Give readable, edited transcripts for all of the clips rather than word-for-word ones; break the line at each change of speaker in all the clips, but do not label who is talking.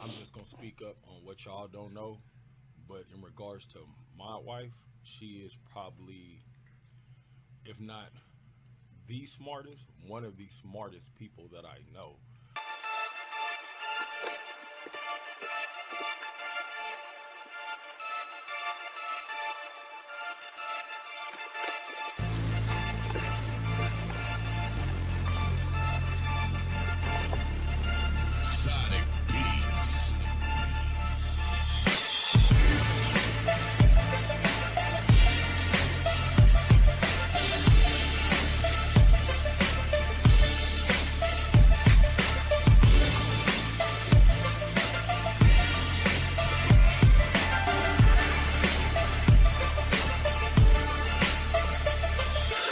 I'm just gonna speak up on what y'all don't know, but in regards to my wife, she is probably, if not the smartest, one of the smartest people that I know.
Sonic Beats.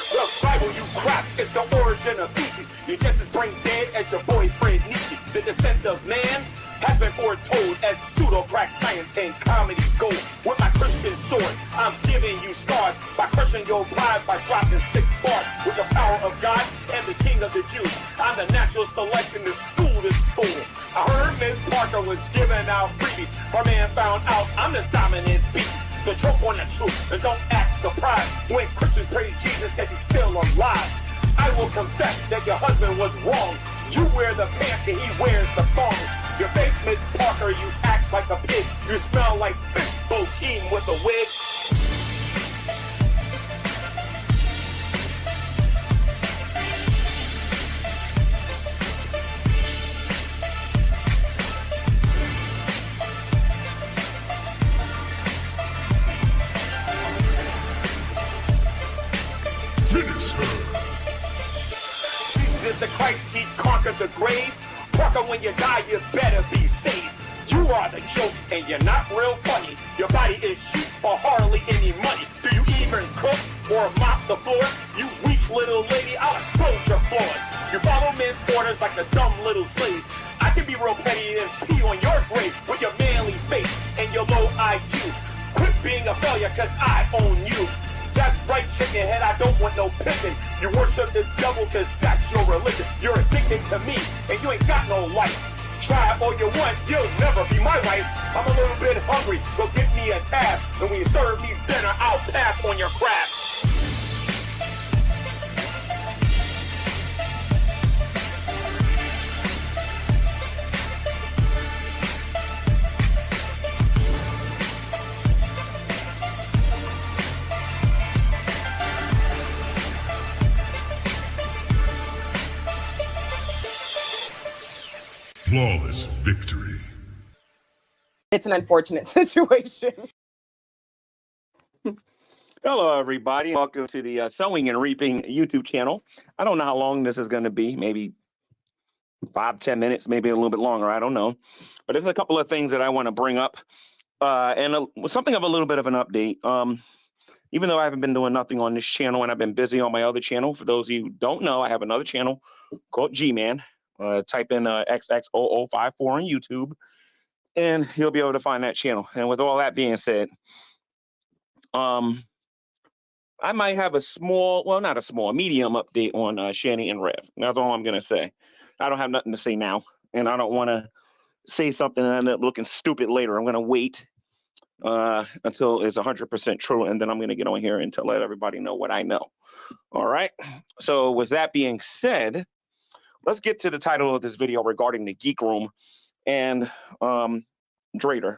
The Bible you crap is the origin of species. You're just as brain dead as your boyfriend Nietzsche. The descent of man has been foretold as pseudo-crack science and comedy gold. With my Christian sword, I'm giving you scars by crushing your pride by dropping sick bars. With the power of God and the King of the Jews, I'm the natural selection to school this fool. I heard Miss Parker was giving out freebies. Her man found out I'm the dominant species. So choke on the truth and don't act surprised when Christians praise Jesus because he's still alive. I will confess that your husband was wrong. You wear the pants and he wears the thongs. Your fake Miss Parker, you act like a pig. You smell like fish bokeem with a wig.
Finish her.
Jesus is the Christ, he conquered the grave. Parker, when you die, you better be saved. You are the joke, and you're not real funny. Your body is cheap for hardly any money. Do you even cook or mop the floors? You weak little lady, I'll expose your flaws. You follow men's orders like a dumb little slave. I can be real petty and pee on your grave with your manly face and your low IQ. Quit being a failure, cause I own you. That's right, chicken head, I don't want no pissing. You worship the devil cause that's your religion. You're addicted to me and you ain't got no life. Try all you want, you'll never be my wife. I'm a little bit hungry, go get me a tab. And when you serve me dinner, I'll pass on your crab.
Flawless victory.
It's an unfortunate situation.
Hello, everybody. Welcome to the Sewing and Reaping YouTube channel. I don't know how long this is going to be, maybe 5-10 minutes, maybe a little bit longer. I don't know. But there's a couple of things that I want to bring up and something of a little bit of an update. Even though I haven't been doing nothing on this channel and I've been busy on my other channel, for those of you who don't know, I have another channel called G-Man. Type in XX0054 on YouTube, and you'll be able to find that channel. And with all that being said, I might have a small, well, not a small, medium update on Shani and Rev. That's all I'm going to say. I don't have nothing to say now, and I don't want to say something and end up looking stupid later. I'm going to wait until it's 100% true, and then I'm going to get on here and to let everybody know what I know. All right? So with that being said, let's get to the title of this video regarding the Geek Room and Drater.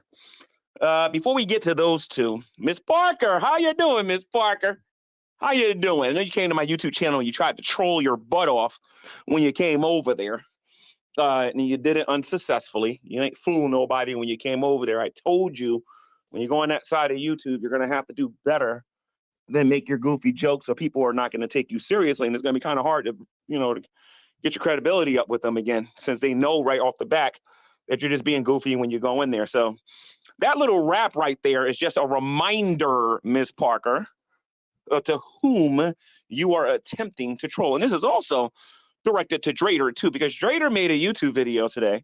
Before we get to those two, Miss Parker, how you doing, Miss Parker? How you doing? I know you came to my YouTube channel and you tried to troll your butt off when you came over there. And you did it unsuccessfully. You ain't fool nobody when you came over there. I told you, when you go on that side of YouTube, you're going to have to do better than make your goofy jokes, so people are not going to take you seriously. And it's going to be kind of hard to, to get your credibility up with them again, since they know right off the back that you're just being goofy when you go in there. So that little rap right there is just a reminder, Ms. Parker, to whom you are attempting to troll. And this is also directed to Drater too, because Drater made a YouTube video today.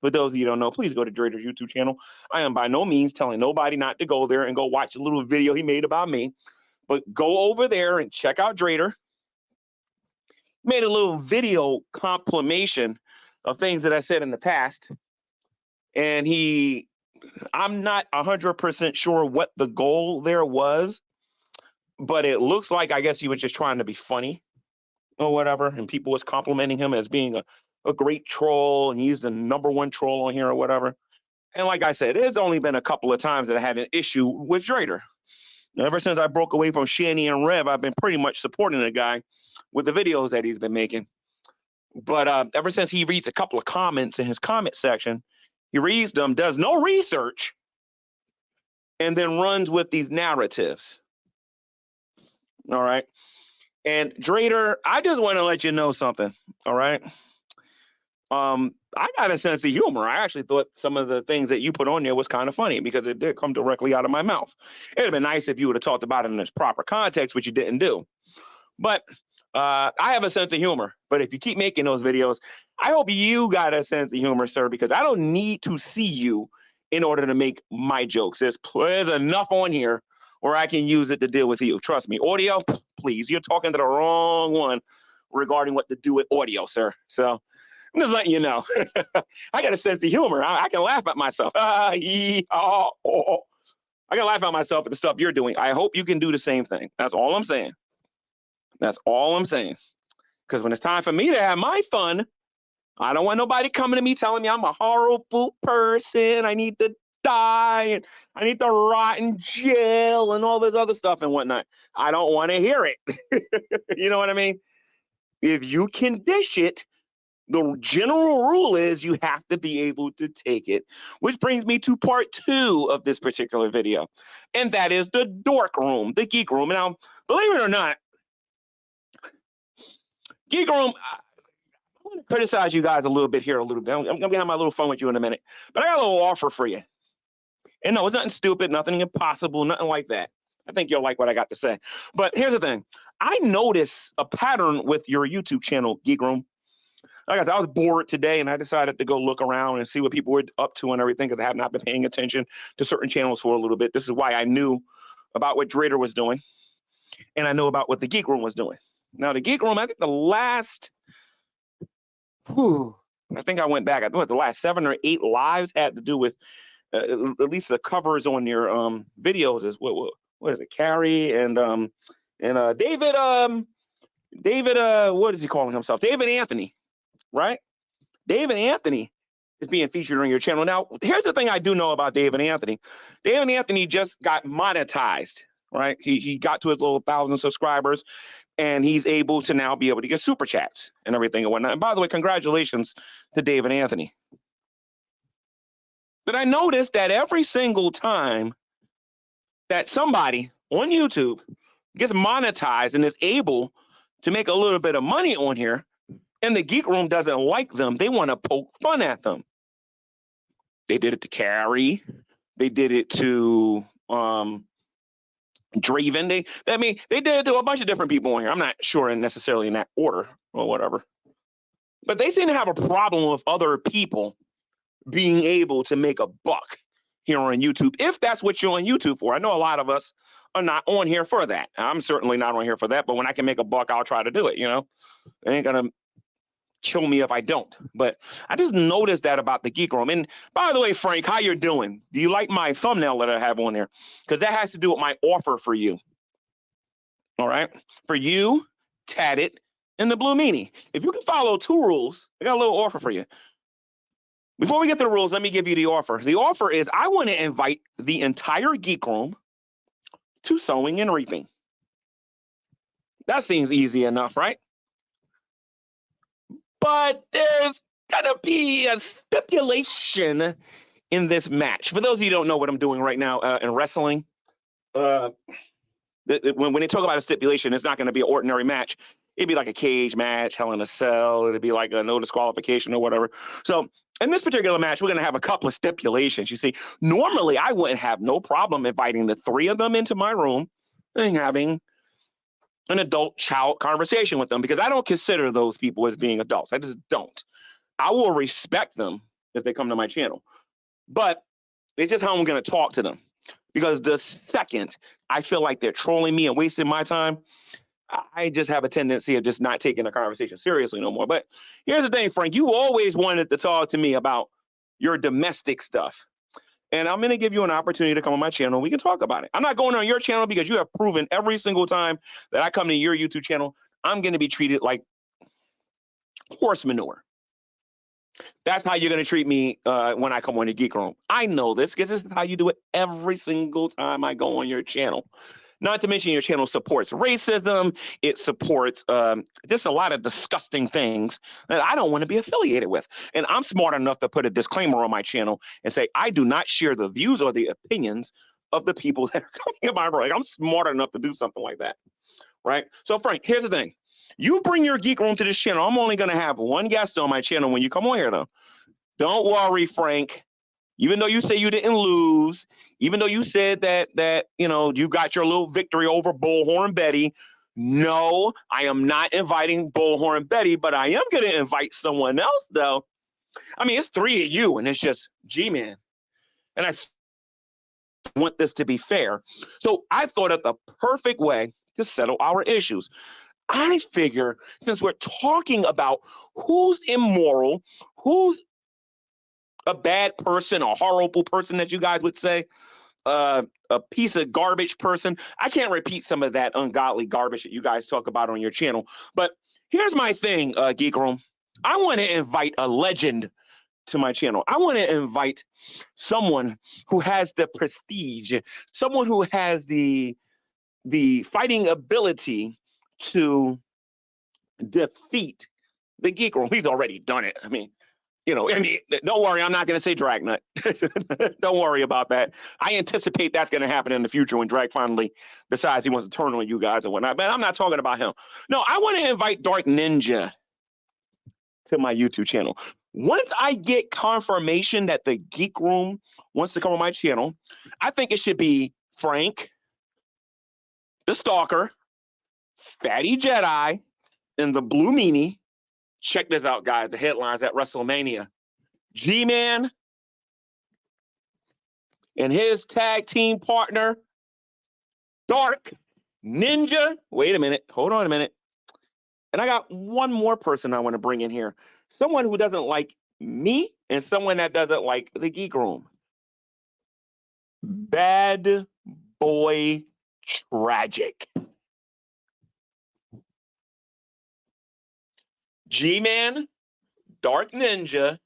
For those of you who don't know, please go to Drater's YouTube channel. I am by no means telling nobody not to go there and go watch a little video he made about me, but go over there and check out Drater. Made a little video compilation of things that I said in the past, And I'm not 100% sure what the goal there was, but it looks like, I guess he was just trying to be funny or whatever. And people was complimenting him as being a great troll. And he's the #1 troll on here or whatever. And like I said, there's only been a couple of times that I had an issue with Drater. Ever since I broke away from Shanny and Rev, I've been pretty much supporting the guy with the videos that he's been making. But ever since he reads a couple of comments in his comment section, he reads them, does no research, and then runs with these narratives. All right. And Drater, I just want to let you know something. All right. I got a sense of humor. I actually thought some of the things that you put on there was kind of funny because it did come directly out of my mouth. It'd have been nice if you would have talked about it in its proper context, which you didn't do. But I have a sense of humor. But if you keep making those videos, I hope you got a sense of humor, sir, because I don't need to see you in order to make my jokes. There's enough on here where I can use it to deal with you. Trust me. Audio, please. You're talking to the wrong one regarding what to do with audio, sir. So I'm just letting you know. I got a sense of humor. I can laugh at myself. I can laugh at myself at the stuff you're doing. I hope you can do the same thing. That's all I'm saying. That's all I'm saying. Because when it's time for me to have my fun, I don't want nobody coming to me telling me I'm a horrible person. I need to die and I need to rot in jail and all this other stuff and whatnot. I don't want to hear it. You know what I mean? If you can dish it, the general rule is you have to be able to take it, which brings me to part 2 of this particular video, and that is the dork room, the geek room. Now, believe it or not, geek room, I want to criticize you guys a little bit here, a little bit. I'm going to have my little fun with you in a minute, but I got a little offer for you. And no, it's nothing stupid, nothing impossible, nothing like that. I think you'll like what I got to say. But here's the thing. I notice a pattern with your YouTube channel, Geek Room. Like I said, I was bored today and I decided to go look around and see what people were up to and everything because I have not been paying attention to certain channels for a little bit. This is why I knew about what Drater was doing and I know about what the Geek Room was doing. Now, the Geek Room, I think the last, I think I went back, I think the last 7 or 8 lives had to do with at least the covers on your videos is what is it, Carrie and David, what is he calling himself? David Anthony. Right? David Anthony is being featured on your channel. Now, here's the thing I do know about David Anthony. David Anthony just got monetized, right? He got to his little 1,000 subscribers, and he's able to now be able to get super chats and everything and whatnot. And by the way, congratulations to David Anthony. But I noticed that every single time that somebody on YouTube gets monetized and is able to make a little bit of money on here, and the Geek Room doesn't like them, they want to poke fun at them. They did it to Carrie. They did it to Draven. They did it to a bunch of different people on here. I'm not sure necessarily in that order or whatever. But they seem to have a problem with other people being able to make a buck here on YouTube, if that's what you're on YouTube for. I know a lot of us are not on here for that. I'm certainly not on here for that, but when I can make a buck, I'll try to do it, you know? It ain't gonna kill me if I don't. But I just noticed that about the Geek Room. And by the way, Frank, how you're doing? Do you like my thumbnail that I have on there? Because that has to do with my offer for you. All right? For you, Tatted, and the Blue Meanie. If you can follow 2 rules, I got a little offer for you. Before we get to the rules, let me give you the offer. The offer is I want to invite the entire Geek Room to Sewing and Reaping. That seems easy enough, right? But there's gonna be a stipulation in this match. For those of you who don't know what I'm doing right now in wrestling, when they talk about a stipulation, it's not going to be an ordinary match. It'd be like a cage match, Hell in a Cell. It'd be like a no disqualification or whatever. So in this particular match, we're going to have a couple of stipulations. You see, normally I wouldn't have no problem inviting the 3 of them into my room and having an adult child conversation with them, because I don't consider those people as being adults. I just don't. I will respect them if they come to my channel, but it's just how I'm going to talk to them, because the second I feel like they're trolling me and wasting my time, I just have a tendency of just not taking the conversation seriously no more. But here's the thing, Frank, you always wanted to talk to me about your domestic stuff. And I'm going to give you an opportunity to come on my channel. We can talk about it. I'm not going on your channel because you have proven every single time that I come to your YouTube channel, I'm going to be treated like horse manure. That's how you're going to treat me when I come on the Geek Room. I know this because this is how you do it every single time I go on your channel. Not to mention your channel supports racism. It supports just a lot of disgusting things that I don't want to be affiliated with. And I'm smart enough to put a disclaimer on my channel and say, I do not share the views or the opinions of the people that are coming in my room. Like, I'm smart enough to do something like that, right? So Frank, here's the thing. You bring your Geek Room to this channel. I'm only going to have one guest on my channel when you come on here, though. Don't worry, Frank. Even though you say you didn't lose, even though you said that you know you got your little victory over Bullhorn Betty, no, I am not inviting Bullhorn Betty, but I am going to invite someone else, though. I mean, it's 3 of you, and it's just G-Man. And I want this to be fair. So I thought of the perfect way to settle our issues. I figure since we're talking about who's immoral, who's a bad person, a horrible person that you guys would say, a piece of garbage person. I can't repeat some of that ungodly garbage that you guys talk about on your channel. But here's my thing, Geek Room. I want to invite a legend to my channel. I want to invite someone who has the prestige, someone who has the fighting ability to defeat the Geek Room. He's already done it. I mean, don't worry, I'm not going to say Dragnut. Don't worry about that. I anticipate that's going to happen in the future when Drag finally decides he wants to turn on you guys and whatnot. But I'm not talking about him. No, I want to invite Dark Ninja to my YouTube channel. Once I get confirmation that the Geek Room wants to come on my channel, I think it should be Frank, the Stalker, Fatty Jedi, and the Blue Meanie. Check this out, guys. The headlines at WrestleMania. G-Man and his tag team partner, Dark Ninja. Wait a minute. Hold on a minute. And I got one more person I want to bring in here. Someone who doesn't like me and someone that doesn't like the Geek Room. Bad Boy Tragic. G-Man, Dark Ninja,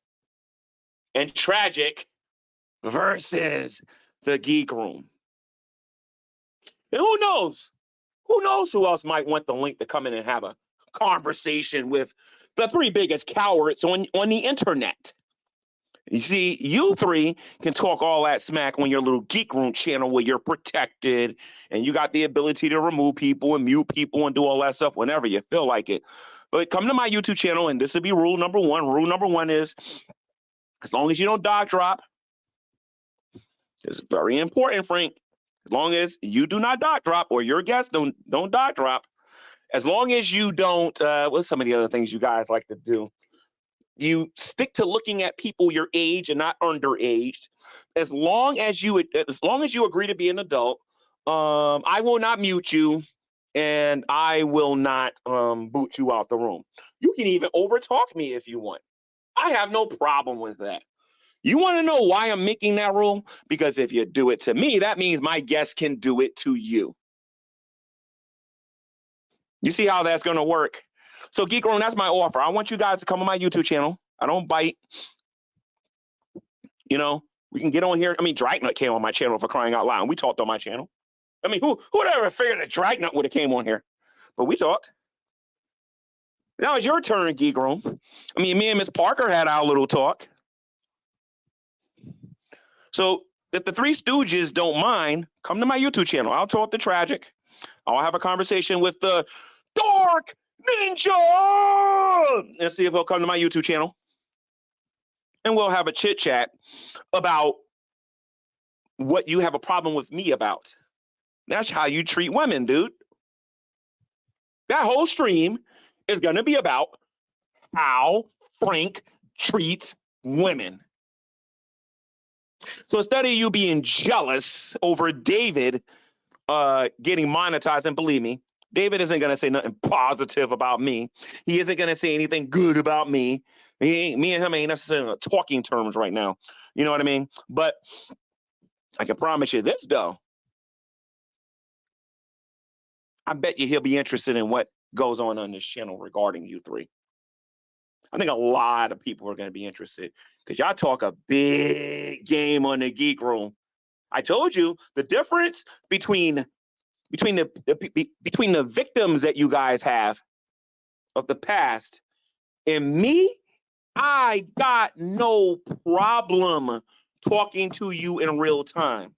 and Tragic versus the Geek Room. And who knows? Who knows who else might want the link to come in and have a conversation with the 3 biggest cowards on the internet. You see, you 3 can talk all that smack on your little Geek Room channel where you're protected and you got the ability to remove people and mute people and do all that stuff whenever you feel like it. But come to my YouTube channel, and this will be rule number 1. Rule number 1 is, as long as you don't dog drop, it's very important, Frank. As long as you do not dog drop, or your guests don't dog drop, as long as you don't, what's some of the other things you guys like to do? You stick to looking at people your age and not underaged. As long as you agree to be an adult, I will not mute you. And I will not boot you out the room. You can even overtalk me if you want. I have no problem with that. You want to know why I'm making that rule? Because if you do it to me, that means my guests can do it to you. You see how that's going to work? So Geek Room, that's my offer. I want you guys to come on my YouTube channel. I don't bite. You know, we can get on here. I mean, Dragnut came on my channel, for crying out loud, and we talked on my channel. I mean, who would ever figured that Dragnut would have came on here? But we talked. Now it's your turn, Geek Room. I mean, me and Miss Parker had our little talk. So if the 3 Stooges don't mind, come to my YouTube channel. I'll talk to Tragic. I'll have a conversation with the Dark Ninja and see if he'll come to my YouTube channel. And we'll have a chit chat about what you have a problem with me about. That's how you treat women, dude. That whole stream is going to be about how Frank treats women. So instead of you being jealous over David getting monetized, and believe me, David isn't going to say nothing positive about me. He isn't going to say anything good about me. Me and him ain't necessarily on talking terms right now. You know what I mean? But I can promise you this, though. I bet you he'll be interested in what goes on this channel regarding you three. I think a lot of people are going to be interested because y'all talk a big game on the Geek Room. I told you the difference between the victims that you guys have of the past and me. I got no problem talking to you in real time.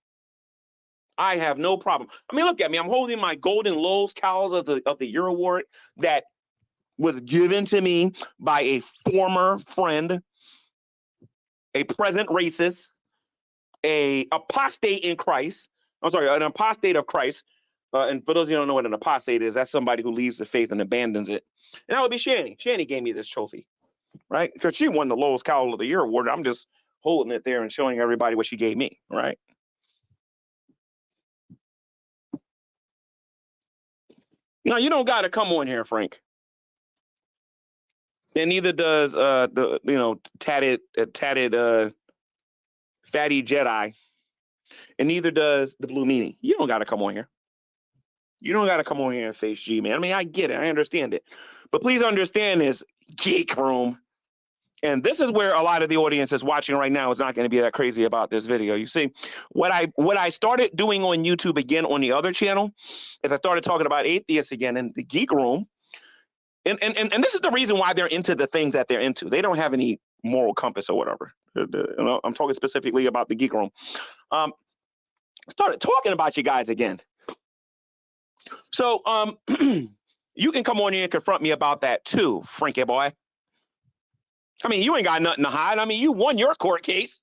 I have no problem. I mean, look at me. I'm holding my Golden Lowe's cows of the Year award that was given to me by a former friend, a present racist, a apostate in Christ. I'm sorry, an apostate of Christ. And for those of you who don't know what an apostate is, that's somebody who leaves the faith and abandons it. And that would be Shani. Shani gave me this trophy, right? Because she won the Lowe's Cowl of the Year award. I'm just holding it there and showing everybody what she gave me, right? Now, you don't got to come on here, Frank. And neither does the tatted fatty Jedi, and neither does the Blue Meanie. You don't got to come on here. You don't got to come on here and face G, man. I mean, I get it, I understand it, but please understand this, Geek Room, and this is where a lot of the audience is watching right now is not going to be that crazy about this video. You see, what I started doing on YouTube again on the other channel is I started talking about atheists again in the Geek Room. And this is the reason why they're into the things that they're into. They don't have any moral compass or whatever. I'm talking specifically about the Geek Room. Started talking about you guys again. So you can come on here and confront me about that too, Frankie boy. I mean, you ain't got nothing to hide. I mean, you won your court case.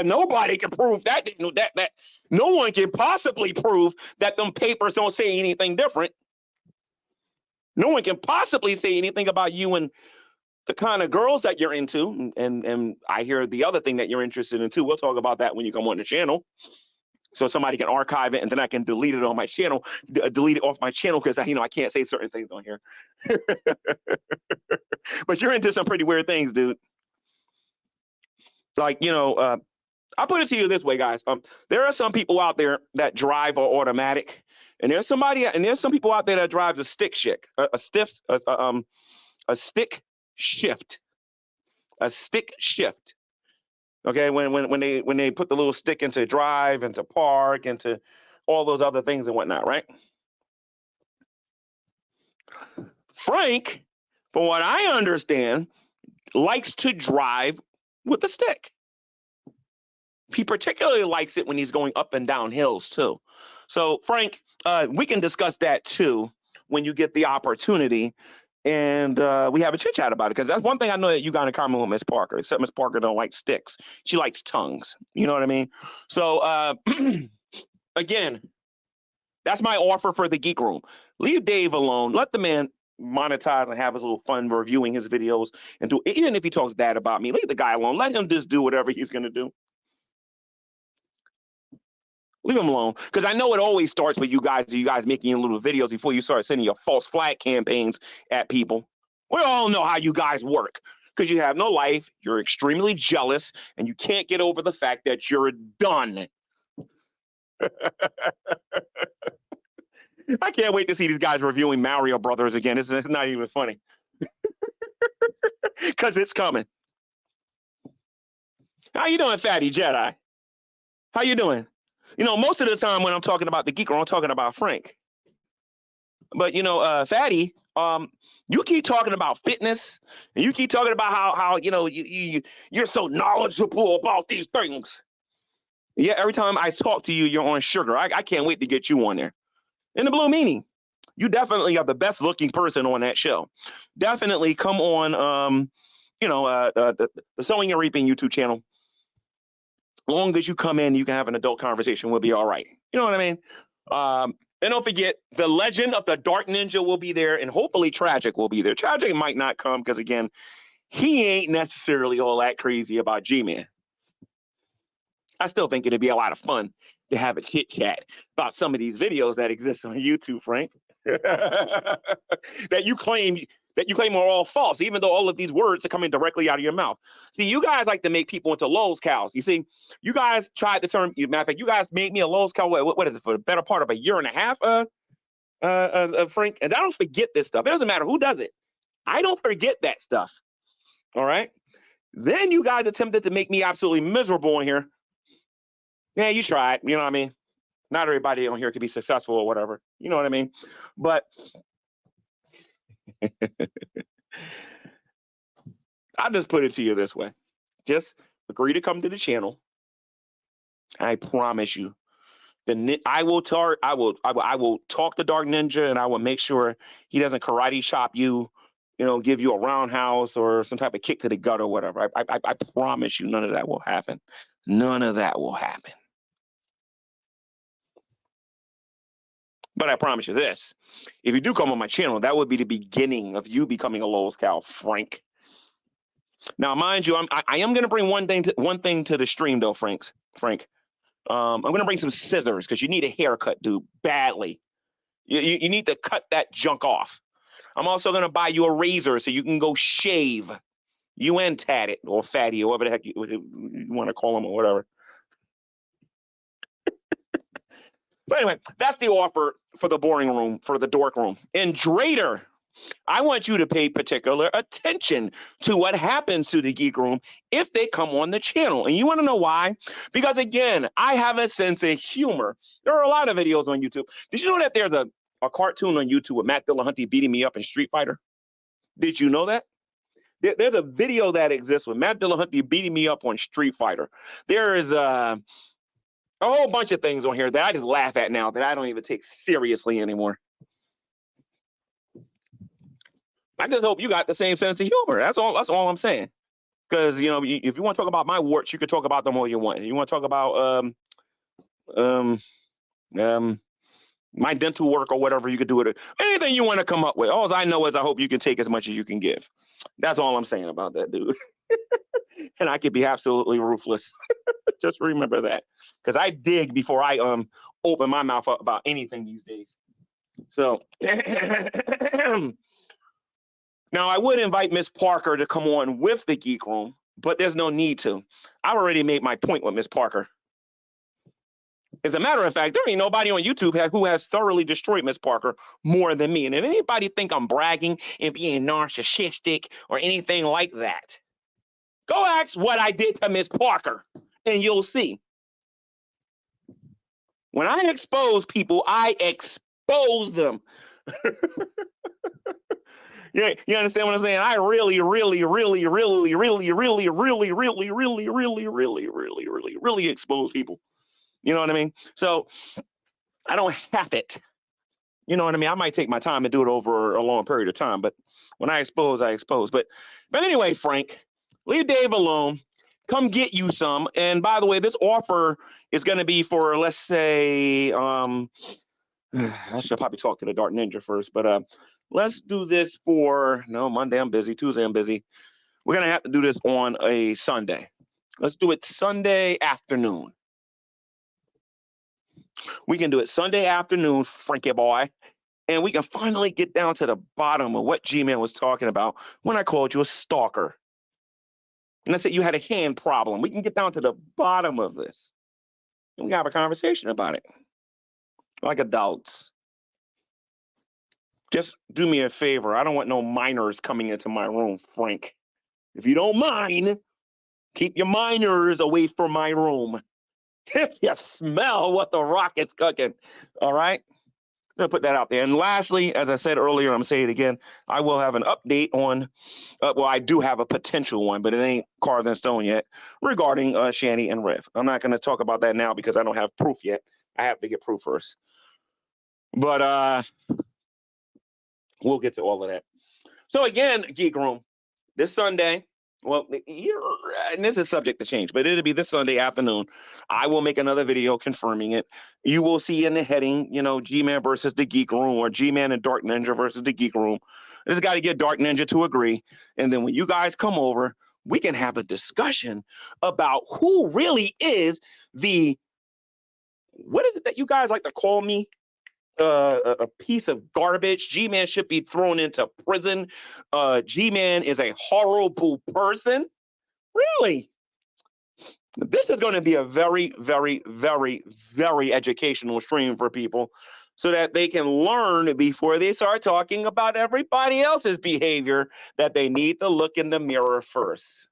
Nobody can prove that. That no one can possibly prove that them papers don't say anything different. No one can possibly say anything about you and the kind of girls that you're into. And I hear the other thing that you're interested in too. We'll talk about that when you come on the channel. So somebody can archive it and then I can delete it on my channel, delete it off my channel because I can't say certain things on here. But you're into some pretty weird things, dude. Like, I'll put it to you this way, guys. There are some people out there that drive or automatic. And there's some people out there that drives a stick shift, a stick shift. Okay, when they put the little stick into drive, into park, into all those other things and whatnot, right? Frank, from what I understand, likes to drive with the stick. He particularly likes it when he's going up and down hills too. So Frank, we can discuss that too when you get the opportunity, and we have a chit chat about it, because that's one thing I know that you got in common with Miss Parker, except Miss Parker don't like sticks. She likes tongues. You know what I mean? So again, that's my offer for the Geek Room. Leave Dave alone. Let the man monetize and have his little fun reviewing his videos and do, even if he talks bad about me, leave the guy alone. Let him just do whatever he's gonna do. Leave him alone, because I know it always starts with you guys making your little videos before you start sending your false flag campaigns at people. We all know how you guys work, because you have no life, you're extremely jealous, and you can't get over the fact that you're done. I can't wait to see these guys reviewing Mario Brothers again. It's not even funny. Because it's coming. How you doing, Fatty Jedi? How you doing? Most of the time when I'm talking about the Geek Room, I'm talking about Frank. But Fatty, you keep talking about fitness, and you keep talking about how you're so knowledgeable about these things. Yeah, every time I talk to you, you're on sugar. I can't wait to get you on there. And the Blue Meanie, you definitely are the best looking person on that show. Definitely come on, the Sewing and Reaping YouTube channel. Long as you come in, you can have an adult conversation. We'll be all right. You know what I mean? And don't forget, the Legend of the Dark Ninja will be there, and hopefully Tragic will be there. Tragic might not come because, again, he ain't necessarily all that crazy about G-Man. I still think it'd be a lot of fun to have a chit chat about some of these videos that exist on YouTube, Frank. that you claim are all false, even though all of these words are coming directly out of your mouth. See, you guys like to make people into Lowe's cows. You see, you guys tried the term. Matter of fact, you guys made me a Lowe's cow. What is it, for the better part of a year and a half, Frank? And I don't forget this stuff. It doesn't matter who does it. I don't forget that stuff. All right. Then you guys attempted to make me absolutely miserable in here. Yeah, you tried. You know what I mean? Not everybody on here could be successful or whatever. You know what I mean? But I'll just put it to you this way. Just agree to come to the channel. I promise you. I will talk to Dark Ninja, and I will make sure he doesn't karate chop you, give you a roundhouse or some type of kick to the gut or whatever. I promise you none of that will happen. None of that will happen. But I promise you this, if you do come on my channel, that would be the beginning of you becoming a Lowe's cow, Frank. Now, mind you, I am going to bring one thing to the stream, though, Frank. I'm going to bring some scissors because you need a haircut, dude, badly. You need to cut that junk off. I'm also going to buy you a razor so you can go shave. You and tat it, or fatty, or whatever the heck you want to call them, or whatever. But anyway, that's the offer for the boring room, for the dork room. And Drater, I want you to pay particular attention to what happens to the Geek Room if they come on the channel. And you want to know why? Because, again, I have a sense of humor. There are a lot of videos on YouTube. Did you know that there's a cartoon on YouTube with Matt Dillahunty beating me up in Street Fighter? Did you know that? There's a video that exists with Matt Dillahunty beating me up on Street Fighter. There is a whole bunch of things on here that I just laugh at now that I don't even take seriously anymore. I just hope you got the same sense of humor. That's all I'm saying. Because, if you want to talk about my warts, you can talk about them all you want. If you want to talk about my dental work or whatever, you could do it. Anything you want to come up with. All I know is I hope you can take as much as you can give. That's all I'm saying about that, dude. And I could be absolutely ruthless. Just remember that. Because I dig before I open my mouth up about anything these days. So now I would invite Miss Parker to come on with the Geek Room, but there's no need to. I've already made my point with Miss Parker. As a matter of fact, there ain't nobody on YouTube who has thoroughly destroyed Miss Parker more than me. And if anybody think I'm bragging and being narcissistic or anything like that, go ask what I did to Miss Parker, and you'll see. When I expose people, I expose them. Yeah, you understand what I'm saying? I really expose people. You know what I mean? So I don't have it. You know what I mean? I might take my time and do it over a long period of time, but when I expose, I expose. But anyway, Frank, leave Dave alone. Come get you some. And by the way, this offer is going to be for, let's say, I should probably talk to the Dark Ninja first, but let's do this for, no, Monday I'm busy, Tuesday I'm busy. We're going to have to do this on a Sunday. Let's do it Sunday afternoon. We can do it Sunday afternoon, Frankie boy, and we can finally get down to the bottom of what G-Man was talking about when I called you a stalker. And I said you had a hand problem. We can get down to the bottom of this. And we can have a conversation about it. Like adults. Just do me a favor. I don't want no minors coming into my room, Frank. If you don't mind, keep your minors away from my room. If you smell what the rocket's cooking. All right? I'm going to put that out there. And lastly, as I said earlier, I'm going to say it again, I will have an update on, well, I do have a potential one, but it ain't carved in stone yet, regarding Shani and Rev. I'm not going to talk about that now because I don't have proof yet. I have to get proof first. But we'll get to all of that. So again, Geek Room, this Sunday, well, and this is subject to change, but it'll be this Sunday afternoon. I will make another video confirming it. You will see in the heading, G-Man versus the Geek Room, or G-Man and Dark Ninja versus the Geek Room. I just got to get Dark Ninja to agree. And then when you guys come over, we can have a discussion about who really is the, what is it that you guys like to call me? a piece of garbage. G-Man should be thrown into prison. G-Man is a horrible person. Really? This is going to be a very, very, very, very educational stream for people so that they can learn before they start talking about everybody else's behavior that they need to look in the mirror first.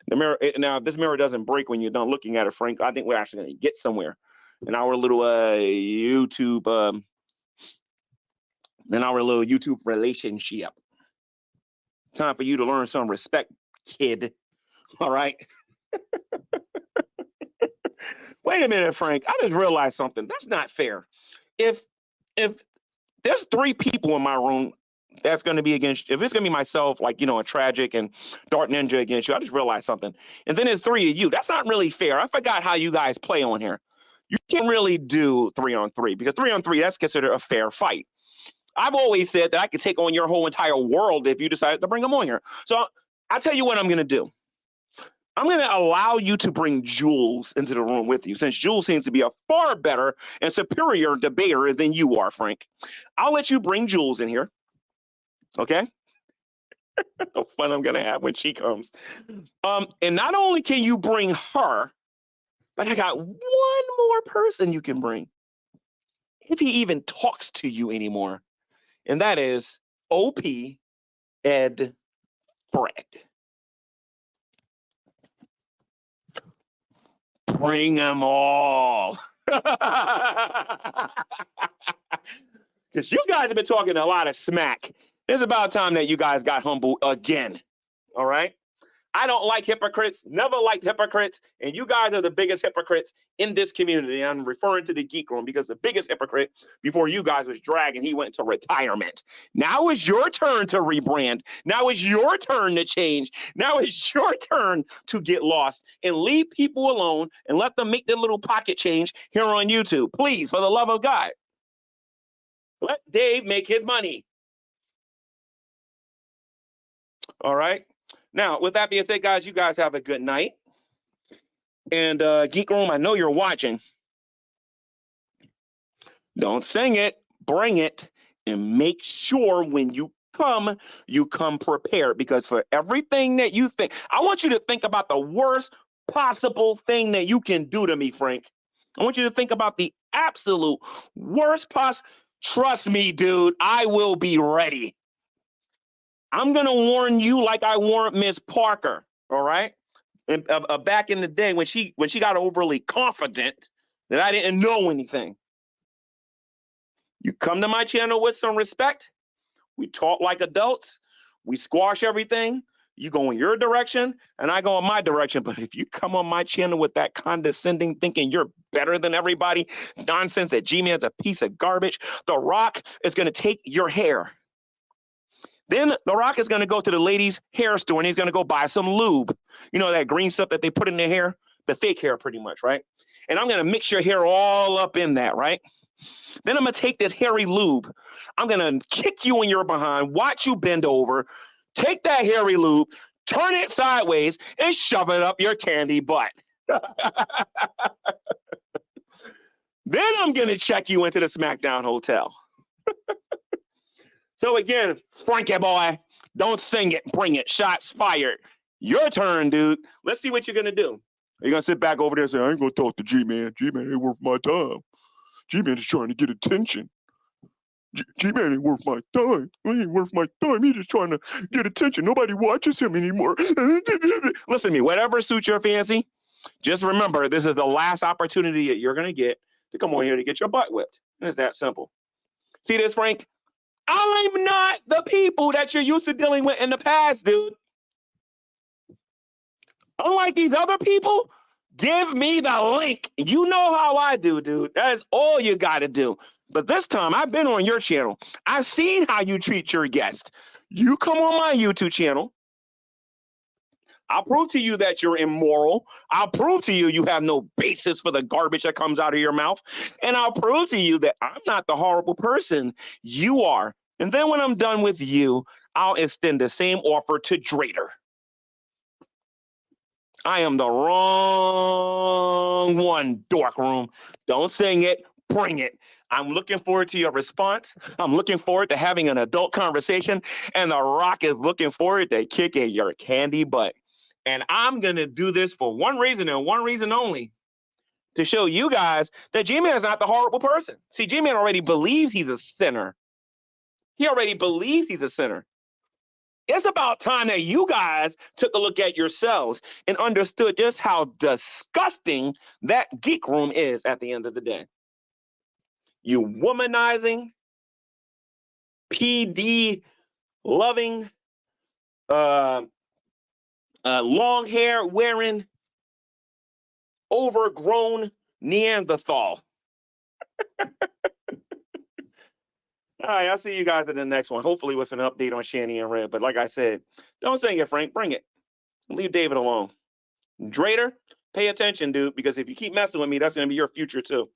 The mirror, now, if this mirror doesn't break when you're done looking at it, Frank, I think we're actually going to get somewhere in our little YouTube relationship. Time for you to learn some respect, kid. All right. Wait a minute, Frank. I just realized something. That's not fair. If there's 3 people in my room, that's going to be against, if it's going to be myself, like, you know, a Tragic and Dart Ninja against you, I just realized something. And then there's 3 of you. That's not really fair. I forgot how you guys play on here. You can't really do 3-on-3 because 3-on-3, that's considered a fair fight. I've always said that I could take on your whole entire world if you decided to bring them on here. So I'll tell you what I'm going to do. I'm going to allow you to bring Jules into the room with you, since Jules seems to be a far better and superior debater than you are, Frank. I'll let you bring Jules in here. Okay? How fun I'm going to have when she comes. And not only can you bring her, but I got one more person you can bring, if he even talks to you anymore. And that is OP Ed Fred. Bring them all. Because you guys have been talking a lot of smack. It's about time that you guys got humble again. All right? I don't like hypocrites, never liked hypocrites, and you guys are the biggest hypocrites in this community. I'm referring to the Geek Room because the biggest hypocrite before you guys was Dragon. He went to retirement. Now it's your turn to rebrand. Now it's your turn to change. Now it's your turn to get lost and leave people alone and let them make their little pocket change here on YouTube. Please, for the love of God, let Dave make his money. All right? Now, with that being said, guys, you guys have a good night. And Geek Room, I know you're watching. Don't sing it, bring it, and make sure when you come prepared. Because for everything that you think, I want you to think about the worst possible thing that you can do to me, Frank. I want you to think about the absolute worst possible. Trust me, dude, I will be ready. I'm going to warn you like I warned Miss Parker, all right? And, back in the day when she got overly confident that I didn't know anything. You come to my channel with some respect. We talk like adults. We squash everything. You go in your direction, and I go in my direction. But if you come on my channel with that condescending thinking you're better than everybody, nonsense that G-Man's a piece of garbage, The Rock is going to take your hair. Then The Rock is going to go to the ladies' hair store and he's going to go buy some lube. You know, that green stuff that they put in their hair? The fake hair, pretty much, right? And I'm going to mix your hair all up in that, right? Then I'm going to take this hairy lube. I'm going to kick you in your behind, watch you bend over, take that hairy lube, turn it sideways, and shove it up your candy butt. Then I'm going to check you into the SmackDown Hotel. So again, Frankie boy, don't sing it, bring it. Shots fired. Your turn, dude. Let's see what you're gonna do. Are you gonna sit back over there and say, I ain't gonna talk to G-Man. G-Man ain't worth my time. G-Man is trying to get attention. G-Man ain't worth my time. He ain't worth my time. He's just trying to get attention. Nobody watches him anymore. Listen to me, whatever suits your fancy, just remember this is the last opportunity that you're gonna get to come on here to get your butt whipped. It's that simple. See this, Frank? I'm not the people that you're used to dealing with in the past, dude. Unlike these other people, give me the link. You know how I do, dude. That is all you got to do. But this time, I've been on your channel. I've seen how you treat your guests. You come on my YouTube channel. I'll prove to you that you're immoral. I'll prove to you you have no basis for the garbage that comes out of your mouth. And I'll prove to you that I'm not the horrible person you are. And then when I'm done with you, I'll extend the same offer to Drater. I am the wrong one, Dork Room. Don't sing it, bring it. I'm looking forward to your response. I'm looking forward to having an adult conversation. And The Rock is looking forward to kicking your candy butt. And I'm going to do this for one reason and one reason only. To show you guys that G-Man is not the horrible person. See, G-Man already believes he's a sinner. He already believes he's a sinner. It's about time that you guys took a look at yourselves and understood just how disgusting that geek room is at the end of the day. You womanizing, PD loving, long hair wearing, overgrown Neanderthal. All right, I'll see you guys in the next one, hopefully with an update on Shanny and Red. But like I said, don't sing it, Frank. Bring it. Leave David alone. Drater, pay attention, dude, because if you keep messing with me, that's going to be your future too.